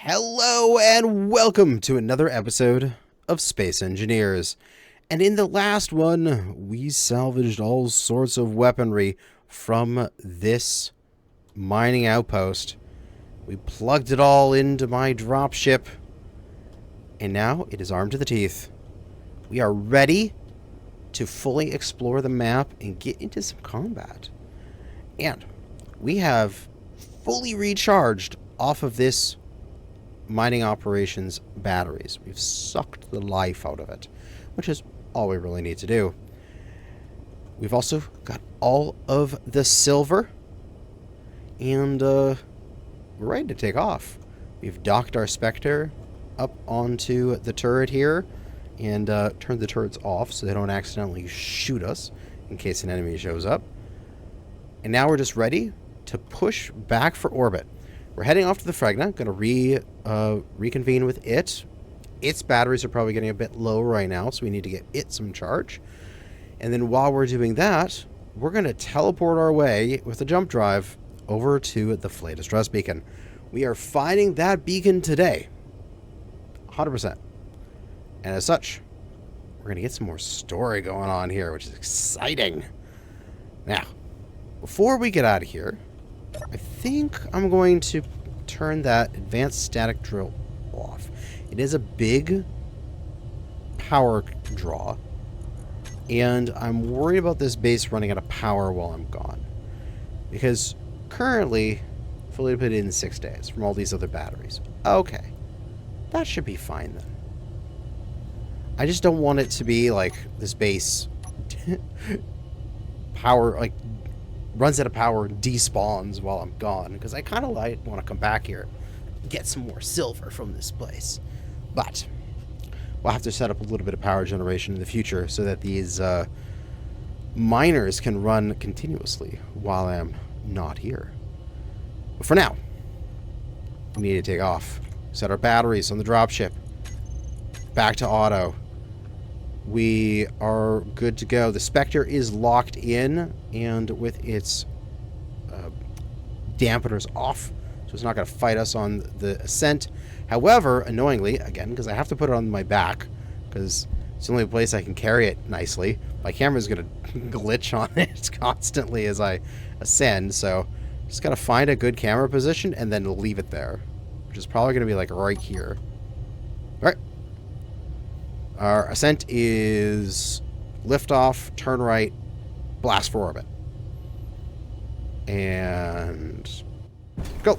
Hello and welcome to another episode of Space Engineers. And in the last one, we salvaged all sorts of weaponry from this mining outpost. We plugged it all into my dropship, and now it is armed to the teeth. We are ready to fully explore the map and get into some combat. And we have fully recharged off of this mining operations batteries. We've sucked the life out of it, which is all we really need to do. We've also got all of the silver, and we're ready to take off. We've docked our Spectre up onto the turret here and turned the turrets off so they don't accidentally shoot us in case an enemy shows up. And now we're just ready to push back for orbit. We're heading off to the Fragna, going to reconvene with it. Its batteries are probably getting a bit low right now, so we need to get it some charge. And then while we're doing that, we're going to teleport our way with a jump drive over to the Flay Distress Beacon. We are finding that beacon today. 100%. And as such, we're going to get some more story going on here, which is exciting. Now, before we get out of here, I think I'm going to turn that advanced static drill off. It is a big power draw, and I'm worried about this base running out of power while I'm gone. Because currently, fully put in 6 days from all these other batteries. Okay, that should be fine then. I just don't want it to be like this base power, like, runs out of power and despawns while I'm gone, because I kind of want to come back here and get some more silver from this place. But we'll have to set up a little bit of power generation in the future so that these miners can run continuously while I'm not here. But for now, we need to take off. Set our batteries on the dropship. Back to auto. We are good to go. The Spectre is locked in, and with its dampeners off, so it's not going to fight us on the Ascent. However, annoyingly, again, because I have to put it on my back, because it's the only place I can carry it nicely, my camera's going to glitch on it constantly as I ascend, so just got to find a good camera position and then leave it there, which is probably going to be like right here. Alright. Our Ascent is lift off, turn right, blast for orbit. And go.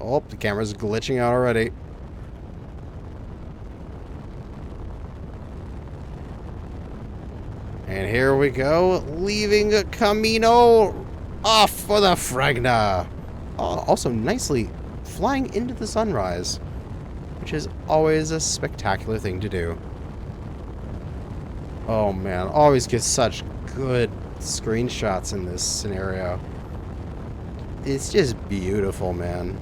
Oh, the camera's glitching out already. And here we go, leaving Camino off for the Fragna. Oh, also nicely flying into the sunrise, which is always a spectacular thing to do. Oh man, always get such good screenshots in this scenario. It's just beautiful, man.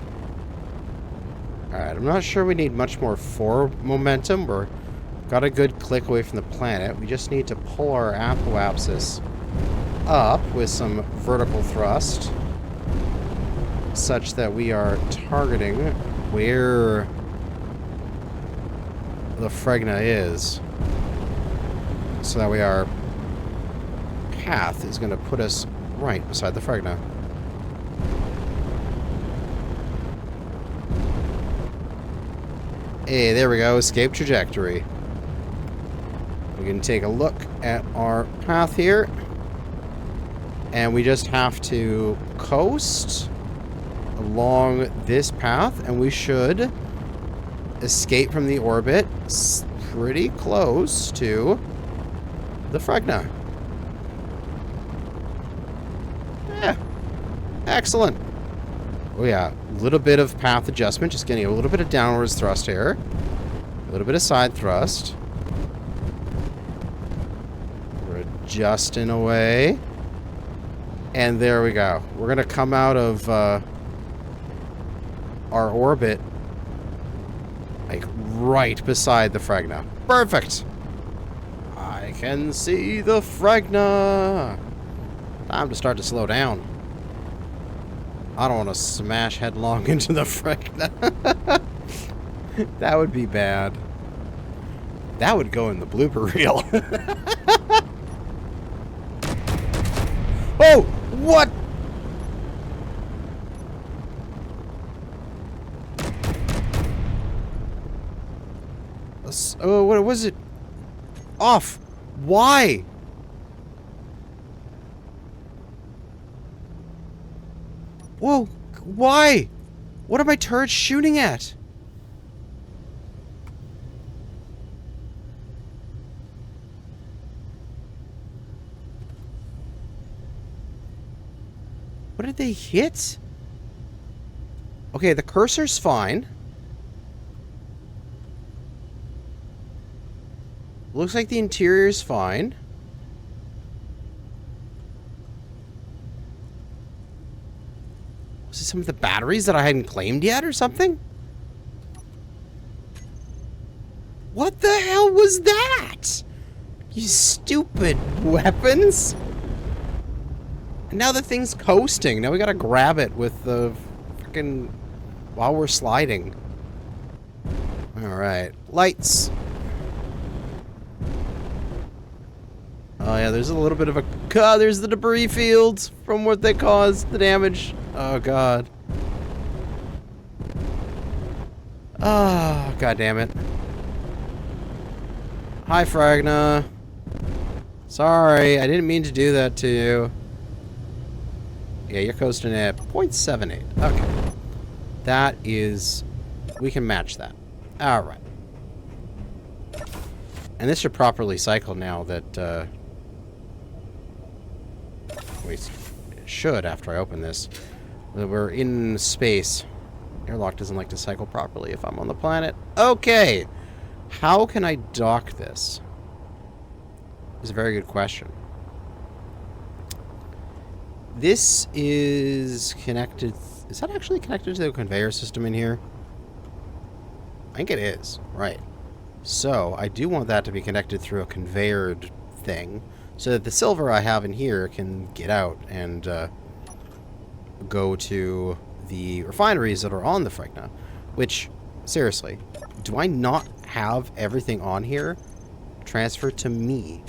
Alright, I'm not sure we need much more forward momentum. We're got a good click away from the planet. We just need to pull our apoapsis up with some vertical thrust, such that we are targeting where the Fragna is, so that way our path is going to put us right beside the Fragna. Hey, there we go, escape trajectory. We can take a look at our path here, and we just have to coast along this path, and we should escape from the orbit pretty close to the Fragna. Yeah, excellent. Oh yeah, a little bit of path adjustment, just getting a little bit of downwards thrust here, a little bit of side thrust. We're adjusting away, and there we go. We're gonna come out of our orbit like right beside the Fragna. Perfect. I can see the Fragna. Time to start to slow down. I don't want to smash headlong into the frick. That would be bad. That would go in the blooper reel. Oh! What? Oh, what was it? Off. Why? Whoa. Why? What are my turrets shooting at? What did they hit? Okay, the cursor's fine. Looks like the interior's fine. Was it some of the batteries that I hadn't claimed yet or something? What the hell was that? You stupid weapons. And now the thing's coasting. Now we gotta grab it with the freaking... while we're sliding. Alright. Lights. Oh yeah, there's a little bit of a... God, there's the debris fields from what they caused, the damage. Oh god. Oh, god damn it. Hi, Fragna. Sorry, I didn't mean to do that to you. Yeah, you're coasting at 0.78. Okay. That is... we can match that. Alright. And this should properly cycle now that, it should after I open this. We're in space. Airlock doesn't like to cycle properly if I'm on the planet. Okay! How can I dock this? It's a very good question. This is connected... is that actually connected to the conveyor system in here? I think it is. Right. So, I do want that to be connected through a conveyored thing, so that the silver I have in here can get out and go to the refineries that are on the Frigna. Which, seriously, do I not have everything on here transferred to me?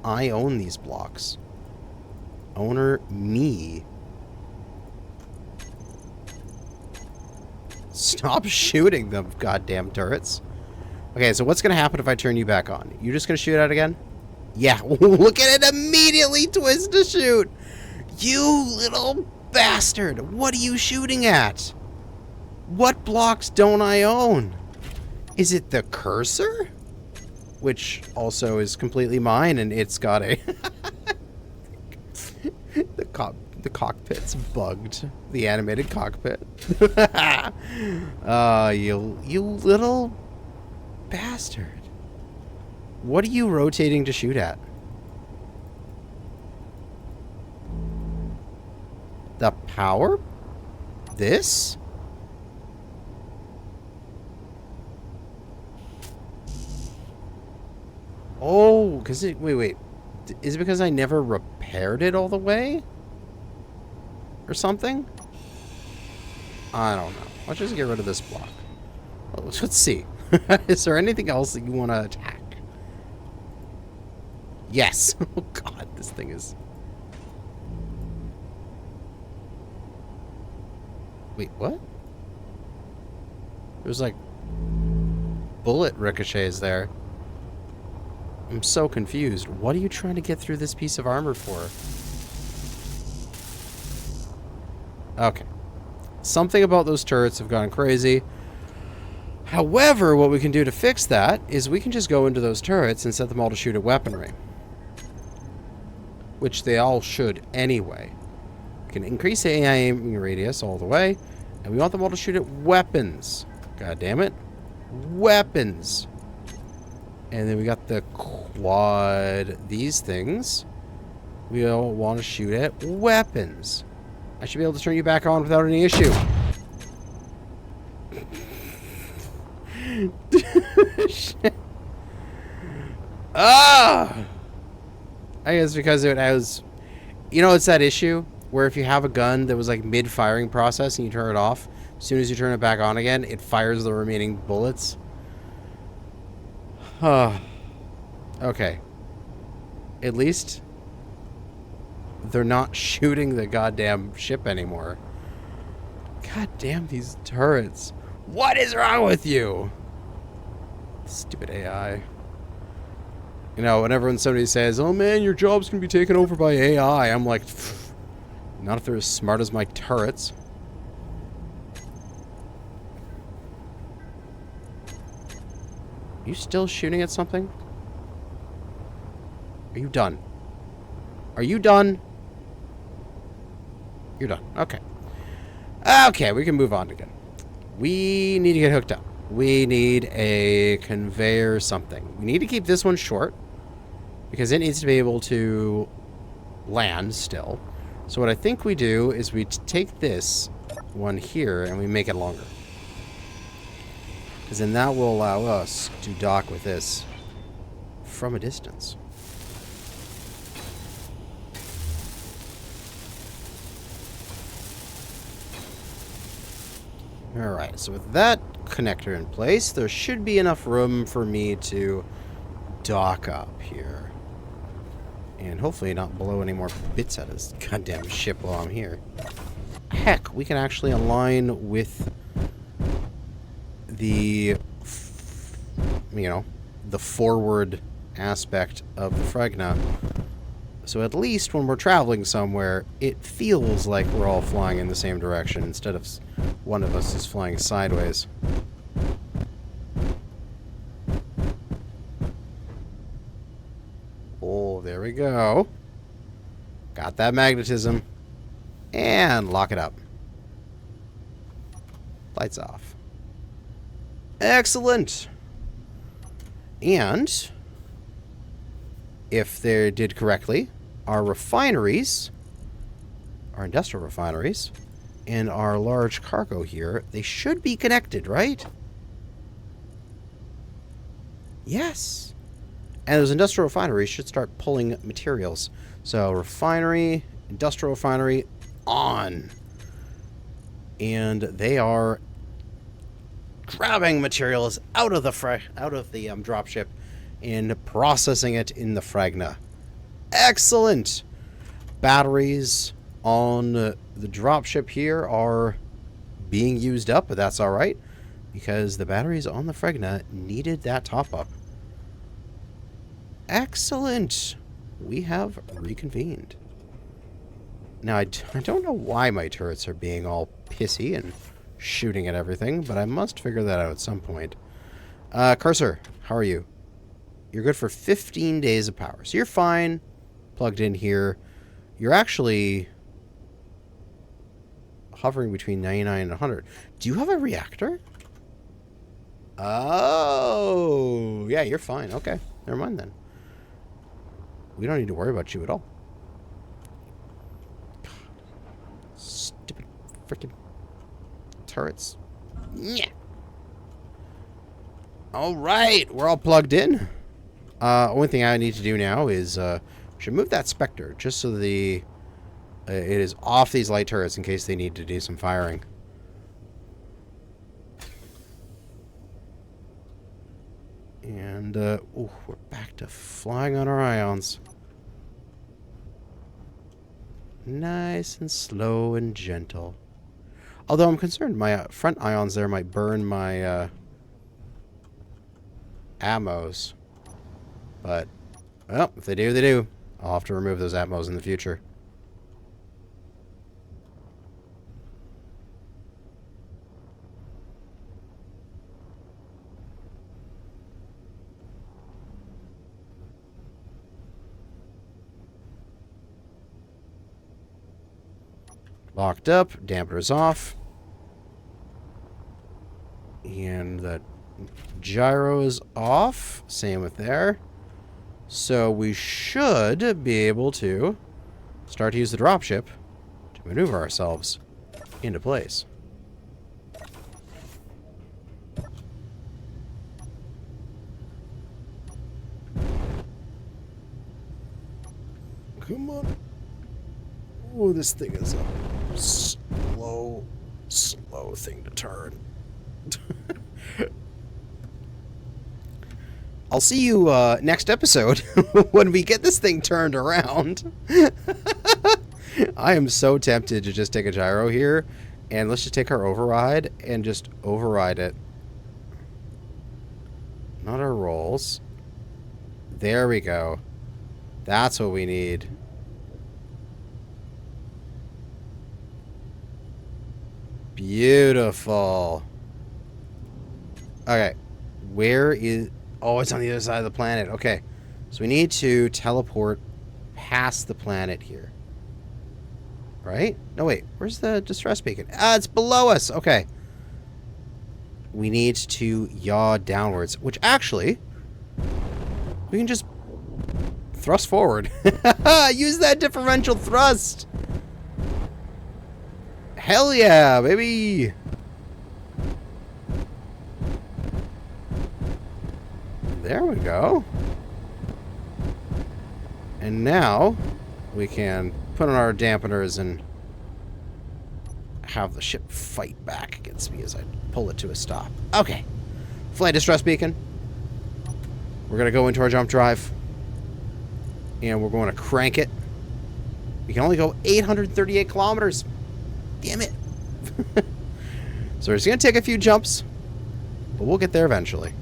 I own these blocks. Owner me. Stop shooting them, goddamn turrets. Okay, so what's gonna happen if I turn you back on? You just gonna shoot at it again? Yeah, look at it immediately twist to shoot! You little bastard! What are you shooting at? What blocks don't I own? Is it the cursor? Which also is completely mine, and it's got a... the cockpit's bugged. The animated cockpit. You little bastard. What are you rotating to shoot at? The power? This? Oh, because it... wait. Is it because I never repaired it all the way? Or something? I don't know. Let's just get rid of this block. Well, let's see. Is there anything else that you want to attack? Yes. Oh god, this thing is... wait, what? There's like... bullet ricochets there. I'm so confused. What are you trying to get through this piece of armor for? Okay. Something about those turrets have gone crazy. However, what we can do to fix that is we can just go into those turrets and set them all to shoot at weaponry. Which they all should anyway. We can increase the AI aiming radius all the way. And we want them all to shoot at weapons. God damn it. Weapons. And then we got the quad, these things. We all want to shoot at weapons. I should be able to turn you back on without any issue. Shit. Ah! I guess because it has... you know, it's that issue where if you have a gun that was like mid-firing process and you turn it off, as soon as you turn it back on again, it fires the remaining bullets. Okay. At least they're not shooting the goddamn ship anymore. God damn these turrets. What is wrong with you? Stupid AI. You know, whenever when somebody says, oh man, your job's gonna be taken over by AI, I'm like, not if they're as smart as my turrets. Are you still shooting at something? Are you done? Are you done? You're done. Okay. Okay, we can move on again. We need to get hooked up. We need a conveyor something. We need to keep this one short because it needs to be able to land still. So what I think we do is we take this one here and we make it longer. Because then that will allow us to dock with this from a distance. Alright, so with that connector in place, there should be enough room for me to dock up here. And hopefully not blow any more bits out of this goddamn ship while I'm here. Heck, we can actually align with the, you know, the forward aspect of the Fragna. So at least when we're traveling somewhere, it feels like we're all flying in the same direction instead of one of us is flying sideways. Oh, there we go. Got that magnetism. And lock it up. Lights off. Excellent. And if they did correctly, our refineries, our industrial refineries, and our large cargo here, they should be connected, right? Yes. And those industrial refineries should start pulling materials. So refinery, industrial refinery, on. And they are grabbing materials out of the dropship and processing it in the Fragna. Excellent. Batteries on the dropship here are being used up, but that's all right because the batteries on the Fragna needed that top up. Excellent. We have reconvened. Now, I don't know why my turrets are being all pissy and shooting at everything, but I must figure that out at some point. Cursor, how are you? You're good for 15 days of power. So you're fine. Plugged in here. You're actually hovering between 99 and 100. Do you have a reactor? Oh, yeah, you're fine. Okay, never mind then. We don't need to worry about you at all. Stupid freaking turrets. Yeah. All right, we're all plugged in. Only thing I need to do now is should move that Spectre just so the it is off these light turrets in case they need to do some firing. And ooh, we're back to flying on our ions. Nice and slow and gentle. Although I'm concerned my front ions there might burn my ammos. But, well, if they do, they do. I'll have to remove those ammos in the future. Locked up, dampeners off. And the gyro is off. Same with there. So we should be able to start to use the dropship to maneuver ourselves into place. Come on. Oh, this thing is a slow thing to turn. I'll see you next episode when we get this thing turned around. I am so tempted to just take a gyro here, and let's just take our override and just override it. Not our rolls. There we go. That's what we need. Beautiful. Okay. Where is... Oh, it's on the other side of the planet. Okay. So we need to teleport past the planet here. Right? No, wait. Where's the distress beacon? Ah, it's below us. Okay. We need to yaw downwards, which actually... we can just thrust forward. Use that differential thrust. Hell yeah, baby. There we go. And now we can put on our dampeners and have the ship fight back against me as I pull it to a stop. Okay. Flight distress beacon. We're going to go into our jump drive. And we're going to crank it. We can only go 838 kilometers. Damn it. So we're just going to take a few jumps. But we'll get there eventually.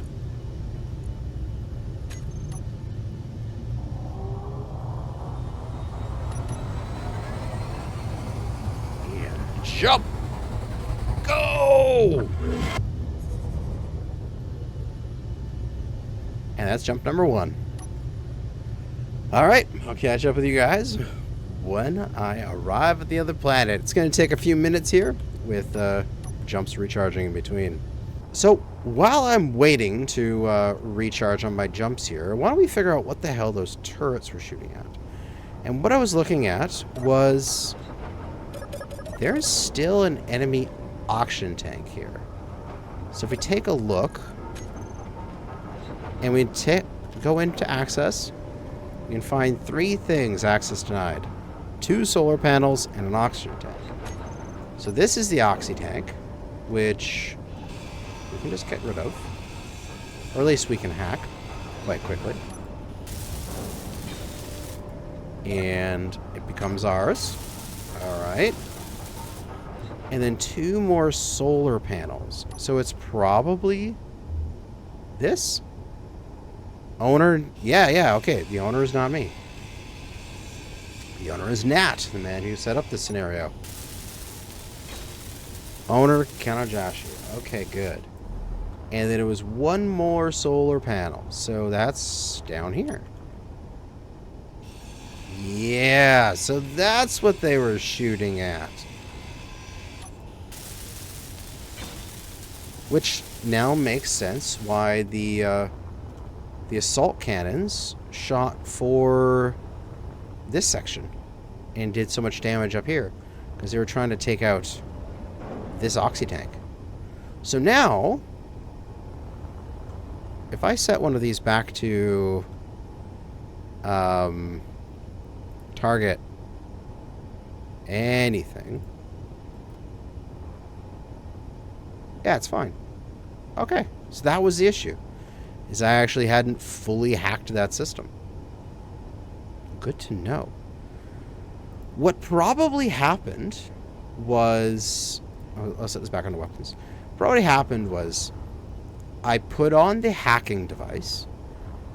And jump. Go! And that's jump number 1. Alright, I'll catch up with you guys when I arrive at the other planet. It's going to take a few minutes here with jumps recharging in between. So while I'm waiting to recharge on my jumps here, why don't we figure out what the hell those turrets were shooting at? And what I was looking at was there's still an enemy oxygen tank here. So if we take a look and we go into access, you can find 3 things access denied. 2 solar panels and an oxygen tank. So this is the oxy tank, which we can just get rid of. Or at least we can hack quite quickly. And it becomes ours. Alright. And then 2 more solar panels. So it's probably this? Owner, yeah, okay. The owner is not me. The owner is Nat, the man who set up this scenario. Owner, Kanajashi. Okay, good. And then it was 1 more solar panel. So that's down here. Yeah, so that's what they were shooting at. Which now makes sense why the assault cannons shot for this section and did so much damage up here because they were trying to take out this oxy tank. So now if I set one of these back to target anything, yeah, it's fine. Okay, so that was the issue. Is I actually hadn't fully hacked that system. Good to know. What probably happened was... I'll set this back on the weapons. What probably happened was I put on the hacking device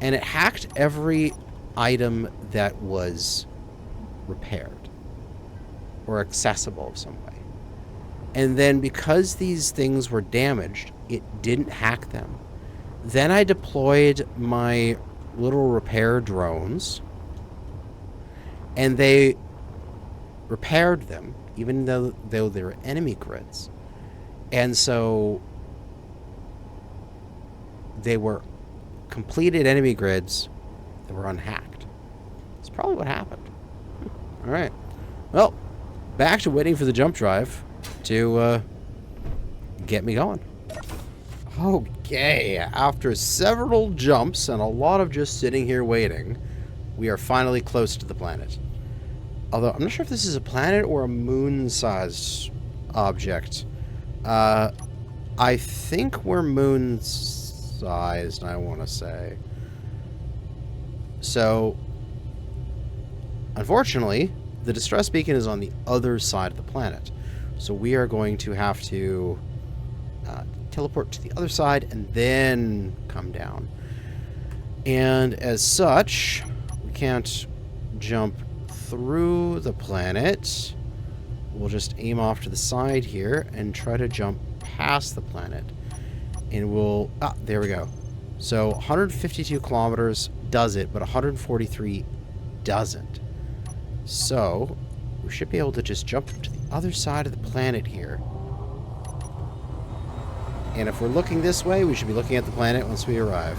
and it hacked every item that was repaired or accessible of some way. And then because these things were damaged, it didn't hack them. Then I deployed my little repair drones, and they repaired them, even though they were enemy grids. And so they were completed enemy grids that were unhacked. That's probably what happened. All right. Well, back to waiting for the jump drive to get me going. Okay, after several jumps and a lot of just sitting here waiting, we are finally close to the planet. Although, I'm not sure if this is a planet or a moon-sized object. I think we're moon-sized, I want to say. So, unfortunately, the distress beacon is on the other side of the planet. So we are going to have to teleport to the other side and then come down. And as such, we can't jump through the planet. We'll just aim off to the side here and try to jump past the planet. And we'll... Ah, there we go. So 152 kilometers does it, but 143 doesn't. So we should be able to just jump to the other side of the planet here. And if we're looking this way, we should be looking at the planet once we arrive.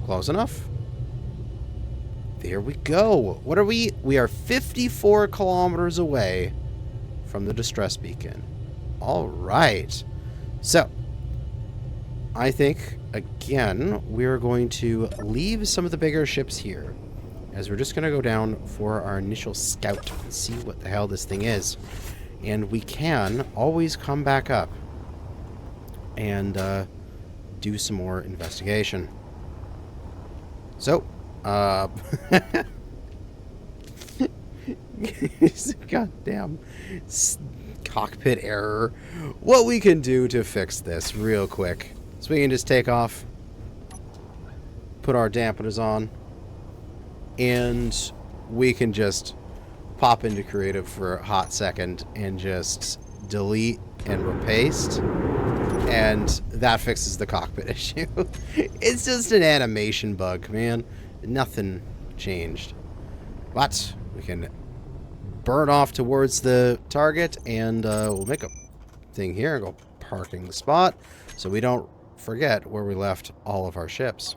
Close enough. There we go. What are we? We are 54 kilometers away from the distress beacon. All right. So, I think, again, we're going to leave some of the bigger ships here, as we're just going to go down for our initial scout and see what the hell this thing is. And we can always come back up and do some more investigation. So, goddamn cockpit error. What we can do to fix this real quick. So we can just take off, put our dampeners on, and we can just pop into creative for a hot second and just delete and repaste, and that fixes the cockpit issue. It's just an animation bug, man. Nothing changed. But we can burn off towards the target, and we'll make a thing here and go parking the spot so we don't forget where we left all of our ships.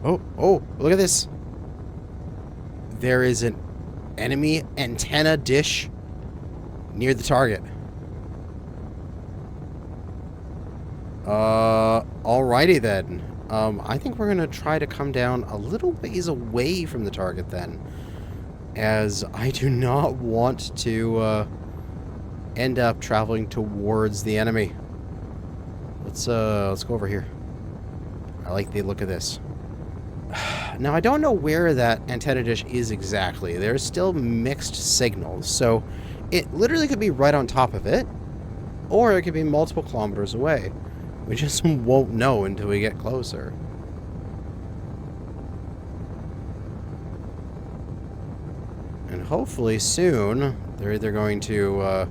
Oh, look at this. There is an enemy antenna dish near the target. Alrighty then. I think we're gonna try to come down a little ways away from the target then, as I do not want to end up traveling towards the enemy. Let's go over here. I like the look of this. Now, I don't know where that antenna dish is exactly. There's still mixed signals, so it literally could be right on top of it, or it could be multiple kilometers away. We just won't know until we get closer. And hopefully soon, they're either going to,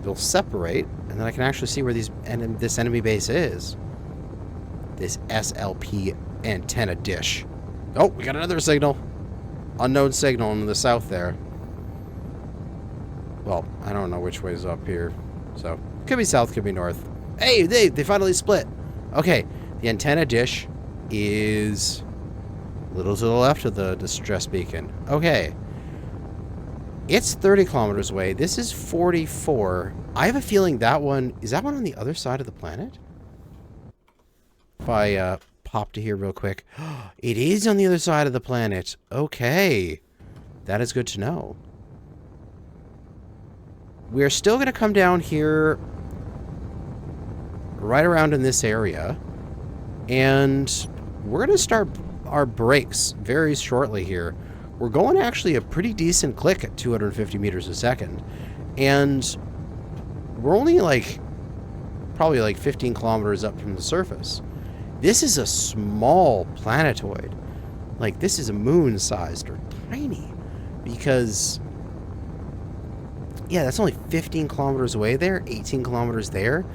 they'll separate, and then I can actually see where this enemy base is. This SLP antenna dish. Oh, we got another signal. Unknown signal in the south there. Well, I don't know which way is up here. So, could be south, could be north. Hey, they finally split. Okay, the antenna dish is a little to the left of the distress beacon. Okay. It's 30 kilometers away. This is 44. I have a feeling that one... Is that one on the other side of the planet? If I pop to here real quick. It is on the other side of the planet. Okay. That is good to know. We're still going to come down here right around in this area. And we're going to start our brakes very shortly here. We're going actually a pretty decent click at 250 meters a second. And we're only like, probably like 15 kilometers up from the surface. This is a small planetoid. Like, this is a moon-sized or tiny. Because, yeah, that's only 15 kilometers away there, 18 kilometers there.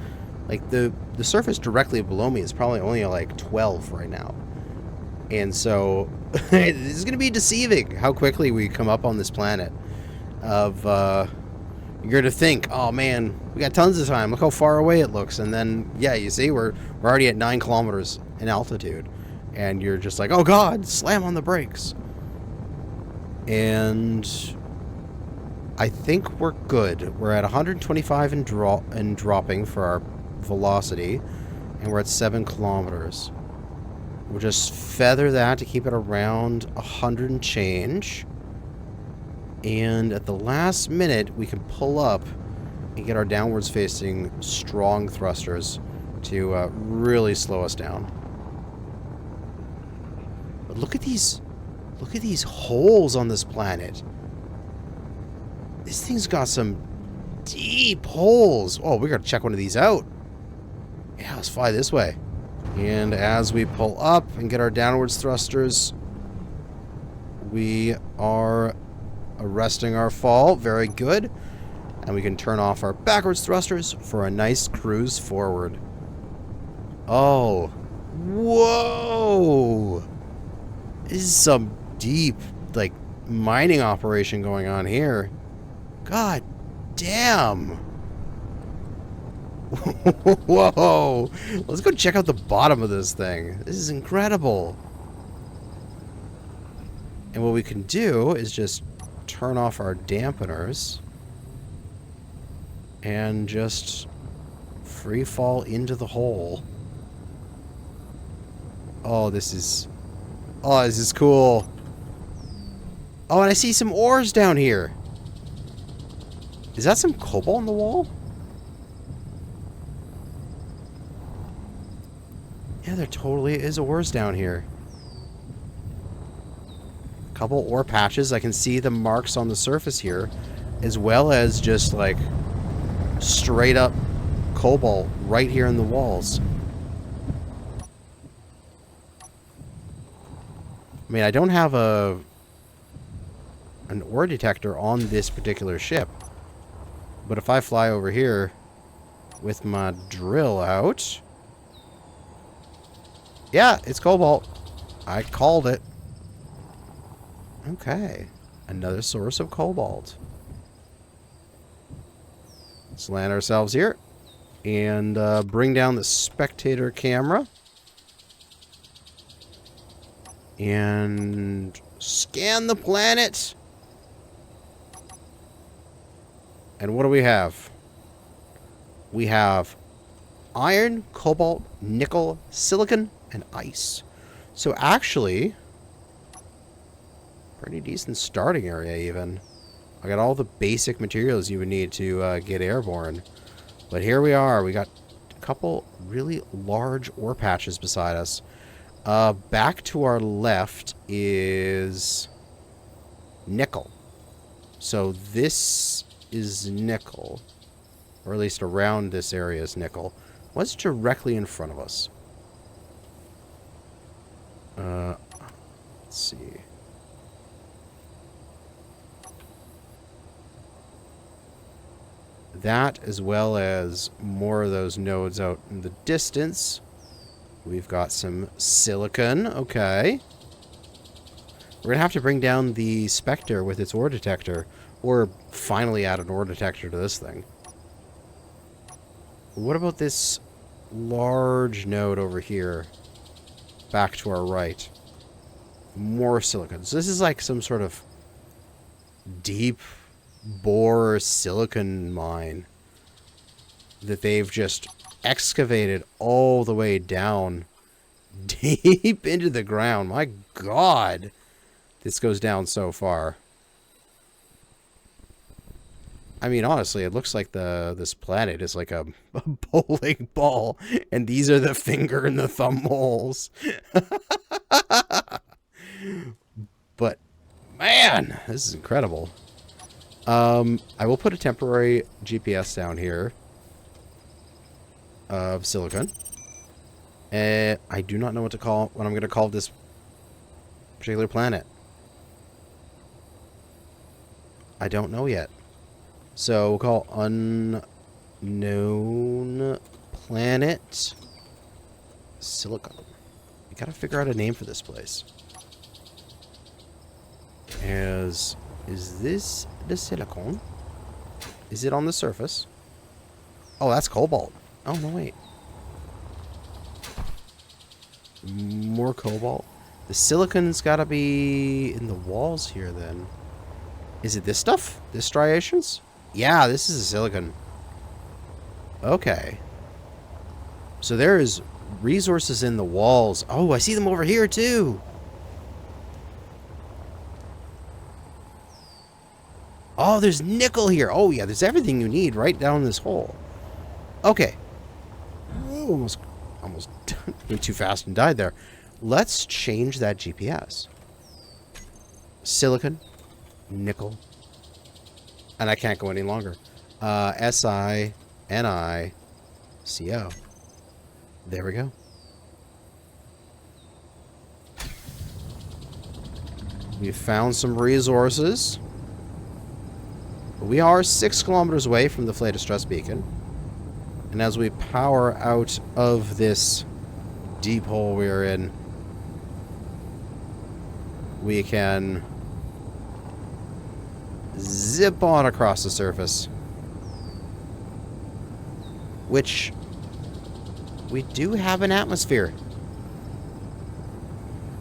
Like, the surface directly below me is probably only like 12 right now. And so, this is going to be deceiving how quickly we come up on this planet. You're going to think, oh man, we got tons of time. Look how far away it looks. And then, yeah, you see, we're already at 9 kilometers in altitude. And you're just like, oh god, slam on the brakes. And I think we're good. We're at 125 and dropping for our velocity. And we're at 7 kilometers. We'll just feather that to keep it around 100 and change. And at the last minute, we can pull up and get our downwards facing strong thrusters to really slow us down. But look at these holes on this planet. This thing's got some deep holes. Oh, we gotta check one of these out. Yeah, let's fly this way. And as we pull up and get our downwards thrusters, we are arresting our fall. Very good. And we can turn off our backwards thrusters for a nice cruise forward. Oh. Whoa. This is some deep, like, mining operation going on here. God damn. Whoa. Let's go check out the bottom of this thing. This is incredible. And what we can do is just turn off our dampeners and just free fall into the hole. Oh, this is cool. Oh, and I see some ores down here. Is that some cobalt in the wall? Yeah, there totally is ores down here. Couple ore patches. I can see the marks on the surface here, as well as just like straight up cobalt right here in the walls. I mean, I don't have an ore detector on this particular ship, but if I fly over here with my drill out, yeah, it's cobalt. I called it. Okay, another source of cobalt. Let's land ourselves here and bring down the spectator camera and scan the planet. And what do we have? We have iron, cobalt, nickel, silicon, and ice. So actually, pretty decent starting area even. I got all the basic materials you would need to get airborne. But here we are. We got a couple really large ore patches beside us. Back to our left is nickel. So this is nickel. Or at least around this area is nickel. What's directly in front of us? Let's see. That, as well as more of those nodes out in the distance. We've got some silicon. Okay. We're going to have to bring down the Spectre with its ore detector. Or finally add an ore detector to this thing. What about this large node over here? Back to our right. More silicon. So this is like some sort of deep bore silicon mine that they've just excavated all the way down deep into the ground. My God, this goes down so far. I mean, honestly, it looks like this planet is like a bowling ball, and these are the finger and the thumb holes. But man, this is incredible. I will put a temporary GPS down here of silicon. I do not know what I'm going to call this particular planet. I don't know yet. So we'll call unknown planet silicon. We gotta figure out a name for this place. Is this the silicon? Is it on the surface? Oh, that's cobalt. Oh, no, wait. More cobalt. The silicon's gotta be in the walls here, then. Is it this stuff? This striations? Yeah, this is a silicon. Okay. So there is resources in the walls. Oh, I see them over here too. Oh, there's nickel here. Oh, yeah, there's everything you need right down this hole. Okay. Oh, almost went too fast and died there. Let's change that GPS. Silicon, nickel, and I can't go any longer. SINICO. There we go. We found some resources. We are 6 kilometers away from the Flay Distress Beacon. And as we power out of this deep hole we're in, we can zip on across the surface. Which, we do have an atmosphere.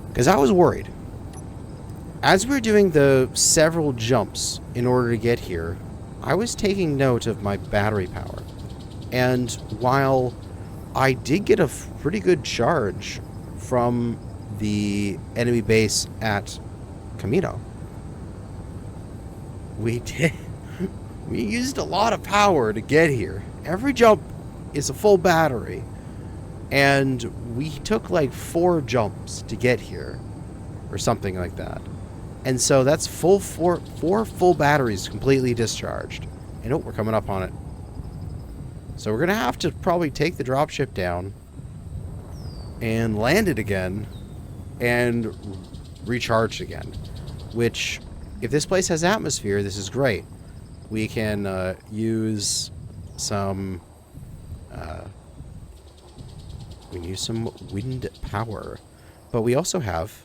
Because I was worried. As we were doing the several jumps in order to get here, I was taking note of my battery power. And while I did get a pretty good charge from the enemy base at Camino, we used a lot of power to get here. Every jump is a full battery. And we took like 4 jumps to get here. Or something like that. And so that's four full batteries completely discharged. And oh, we're coming up on it. So we're going to have to probably take the dropship down and land it again and recharge again. Which, if this place has atmosphere, this is great. We can use some wind power. But we also have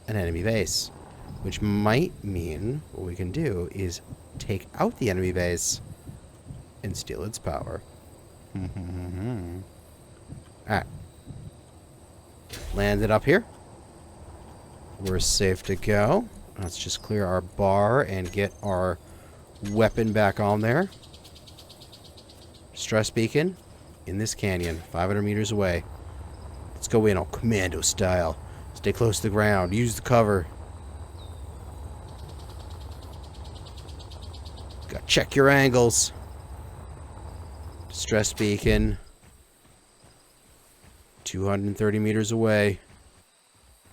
an enemy base, which might mean what we can do is take out the enemy base and steal its power. Alright. Landed up here. We're safe to go. Let's just clear our bar and get our weapon back on there. Stress beacon in this canyon, 500 meters away. Let's go in all commando style. Stay close to the ground. Use the cover. Gotta check your angles. Stress beacon. 230 meters away.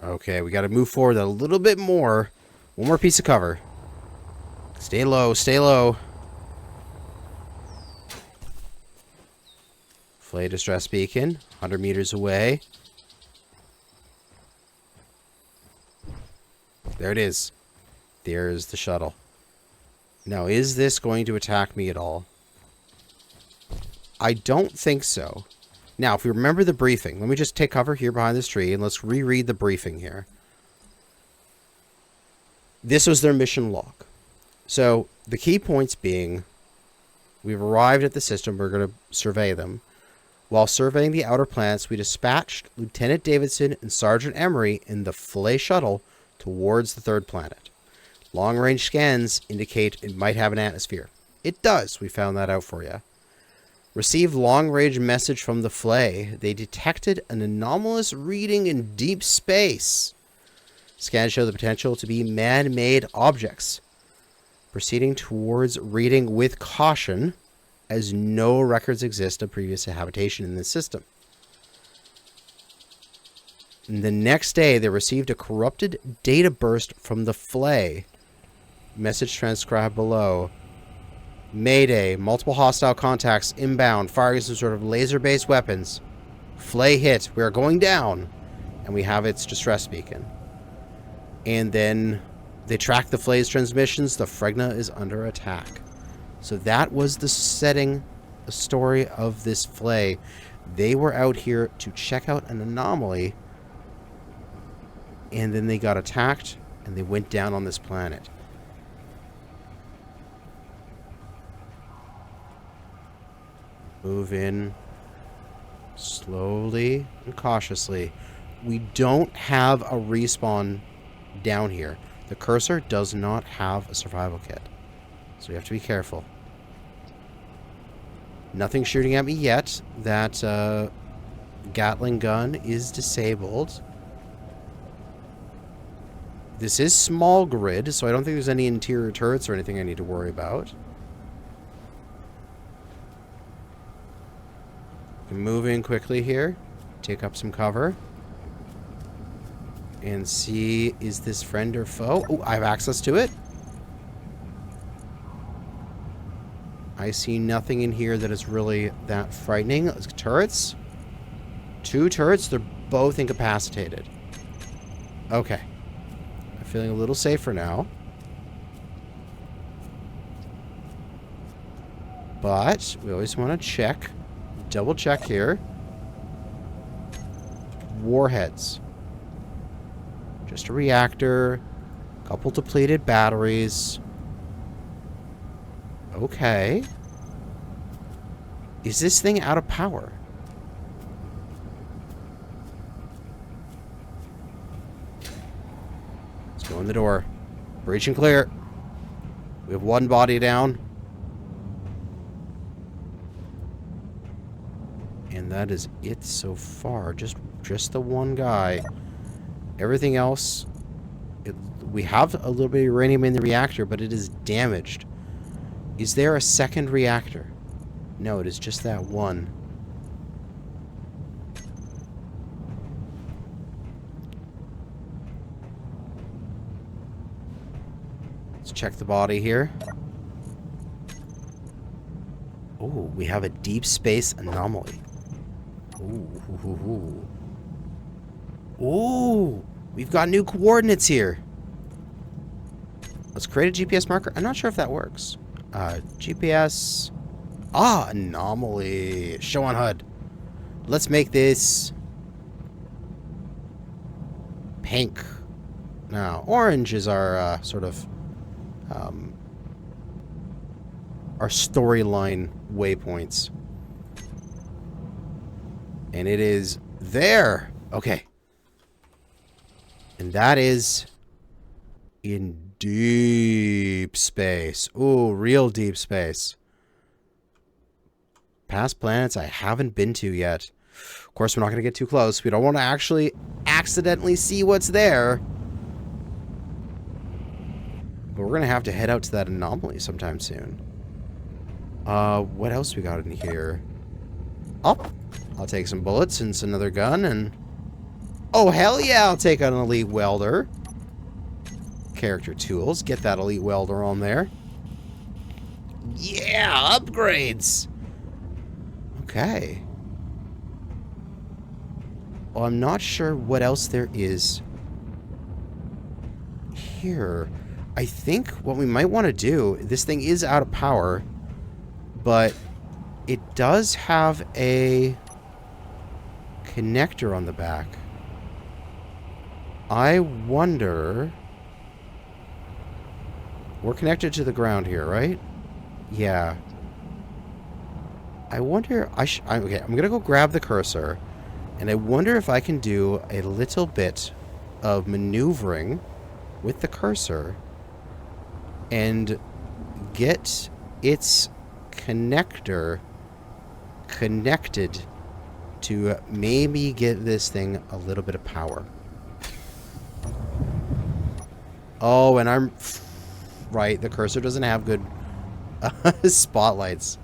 Okay, we gotta move forward a little bit more. One more piece of cover. Stay low, stay low. Flay distress beacon. 100 meters away. There it is. There's the shuttle. Now, is this going to attack me at all? I don't think so. Now, if we remember the briefing, let me just take cover here behind this tree and let's reread the briefing here. This was their mission log. So, the key points being, we've arrived at the system, we're going to survey them. While surveying the outer planets, we dispatched Lieutenant Davidson and Sergeant Emery in the Flay shuttle towards the 3rd planet. Long-range scans indicate it might have an atmosphere. It does. We found that out for you. Received long-range message from the Flay. They detected an anomalous reading in deep space. Scans show the potential to be man-made objects. Proceeding towards reading with caution, as no records exist of previous habitation in this system. The next day, they received a corrupted data burst from the Flay. Message transcribed below. Mayday. Multiple hostile contacts inbound, firing some sort of laser-based weapons. Flay hit. We are going down. And we have its distress beacon. And then they track the Flay's transmissions. The Fregna is under attack. So that was the setting, the story of this Flay. They were out here to check out an anomaly. And then they got attacked, and they went down on this planet. Move in slowly and cautiously. We don't have a respawn down here. The cursor does not have a survival kit. So we have to be careful. Nothing shooting at me yet that Gatling gun is disabled. This is small grid, so I don't think there's any interior turrets or anything I need to worry about. Move in quickly here. Take up some cover. And see, is this friend or foe? Oh, I have access to it. I see nothing in here that is really that frightening. Let's get turrets. 2 turrets. They're both incapacitated. Okay. I'm feeling a little safer now. But we always want to check. Double check here. Warheads. Just a reactor. Couple depleted batteries. Okay. Is this thing out of power? Let's go in the door. Breach and clear. We have 1 body down. And that is it so far. Just the 1 guy. Everything else... we have a little bit of uranium in the reactor, but it is damaged. Is there a second reactor? No, it is just that 1. Let's check the body here. Oh, we have a deep space anomaly. Ooh. Ooh, we've got new coordinates here. Let's create a GPS marker. I'm not sure if that works. GPS. Anomaly. Show on HUD. Let's make this pink. Now, orange is our sort of our storyline waypoints. And it is there. Okay. And that is in deep space. Ooh, real deep space. Past planets I haven't been to yet. Of course, we're not going to get too close. We don't want to actually accidentally see what's there. But we're going to have to head out to that anomaly sometime soon. What else we got in here? Oh, I'll take some bullets and another gun and... oh, hell yeah, I'll take an elite welder. Character tools. Get that elite welder on there. Yeah, upgrades. Okay. Well, I'm not sure what else there is here. I think what we might want to do... this thing is out of power, but it does have a connector on the back. I wonder... we're connected to the ground here, right? Yeah. I wonder... okay, I'm going to go grab the cursor. And I wonder if I can do a little bit of maneuvering with the cursor and get its connector connected to maybe get this thing a little bit of power. Oh, and I'm right. The cursor doesn't have good spotlights.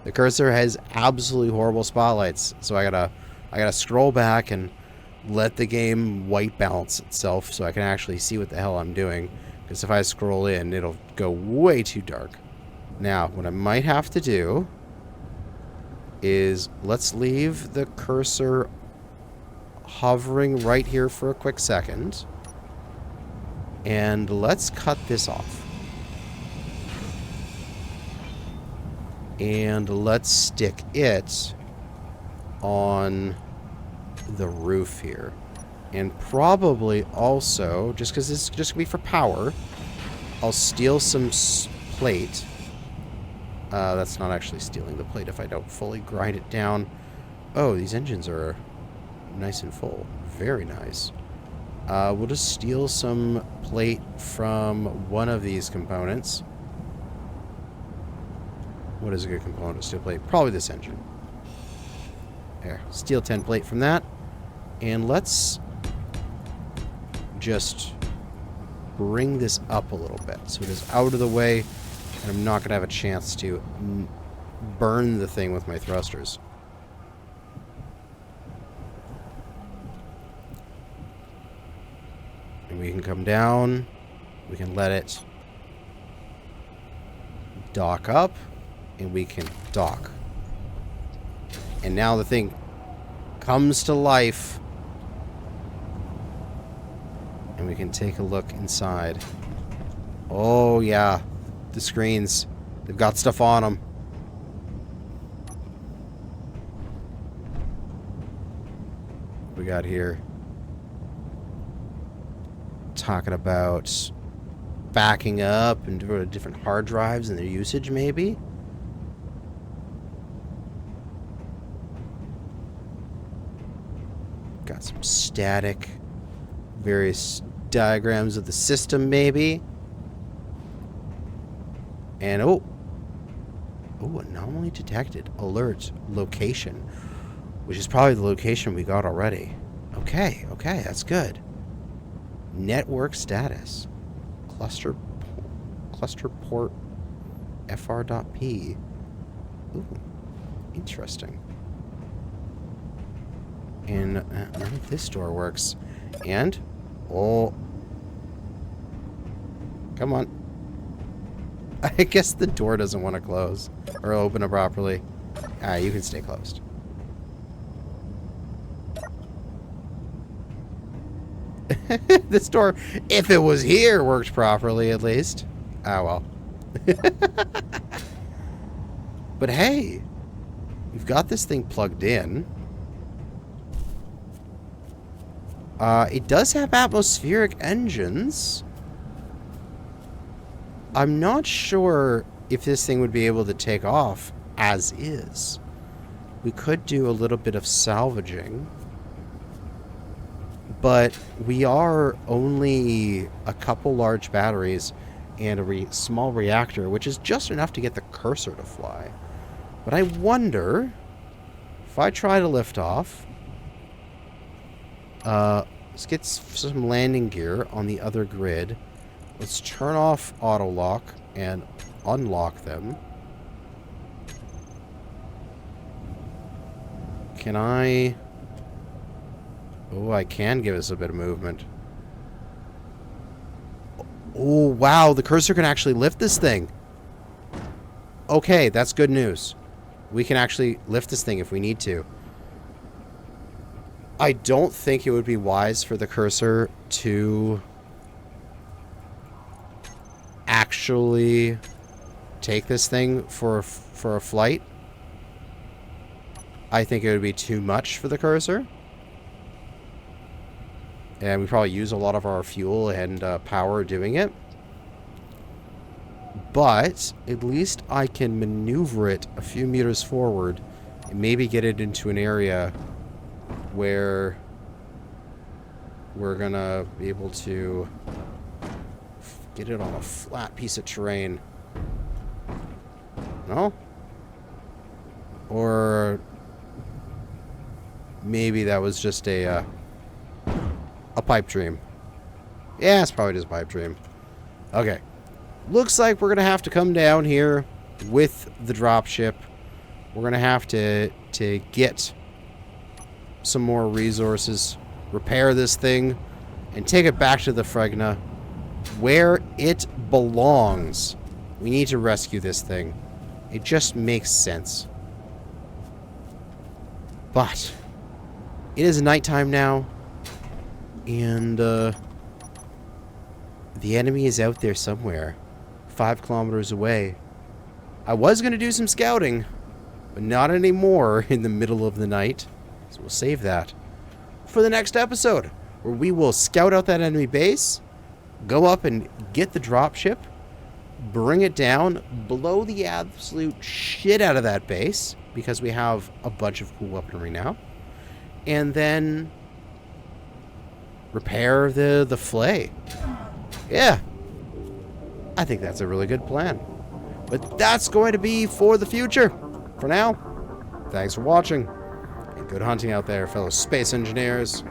The cursor has absolutely horrible spotlights. So I gotta scroll back and let the game white balance itself so I can actually see what the hell I'm doing. Because if I scroll in, it'll go way too dark. Now, what I might have to do is let's leave the cursor hovering right here for a quick second. And let's cut this off. And let's stick it on the roof here. And probably also, just because this is just going to be for power, I'll steal some plate. That's not actually stealing the plate if I don't fully grind it down. Oh, these engines are nice and full. Very nice. We'll just steal some plate from one of these components. What is a good component to steal plate? Probably this engine. There, steel template from that. And let's just bring this up a little bit so it is out of the way, and I'm not going to have a chance to burn the thing with my thrusters. And we can come down. We can let it dock up, and we can dock. And now the thing comes to life, and we can take a look inside. Oh yeah, the screens, they've got stuff on them. What we got here? Talking about backing up and different hard drives and their usage, maybe. Got some static, various diagrams of the system, maybe. And oh, anomaly detected. Alert location, which is probably the location we got already. Okay, that's good. Network status. Cluster port fr.p. Ooh, interesting. And none of this door works. And oh, come on. I guess the door doesn't want to close or open it properly. Ah, you can stay closed. This door, if it was here, worked properly at least. Ah, well. But hey, we've got this thing plugged in. It does have atmospheric engines. I'm not sure if this thing would be able to take off as is. We could do a little bit of salvaging. But we are only a couple large batteries and a small reactor, which is just enough to get the cursor to fly. But I wonder if I try to lift off. Let's get some landing gear on the other grid. Let's turn off auto lock and unlock them. Can I... Oh, I can give us a bit of movement. Oh, wow. The cursor can actually lift this thing. Okay, that's good news. We can actually lift this thing if we need to. I don't think it would be wise for the cursor to actually take this thing for a flight. I think it would be too much for the cursor. And we probably use a lot of our fuel and power doing it. But at least I can maneuver it a few meters forward and maybe get it into an area where we're gonna be able to get it on a flat piece of terrain. No? Or maybe that was just a pipe dream. Yeah, it's probably just a pipe dream. Okay. Looks like we're going to have to come down here with the dropship. We're going to have to get some more resources, repair this thing, and take it back to the Fregna where it belongs. We need to rescue this thing. It just makes sense. But it is nighttime now. And, the enemy is out there somewhere, 5 kilometers away. I was going to do some scouting, but not anymore in the middle of the night. So we'll save that for the next episode, where we will scout out that enemy base, go up and get the dropship, bring it down, blow the absolute shit out of that base, because we have a bunch of cool weaponry now, and then repair the flay. Yeah. I think that's a really good plan. But that's going to be for the future. For now, thanks for watching. Good hunting out there, fellow space engineers.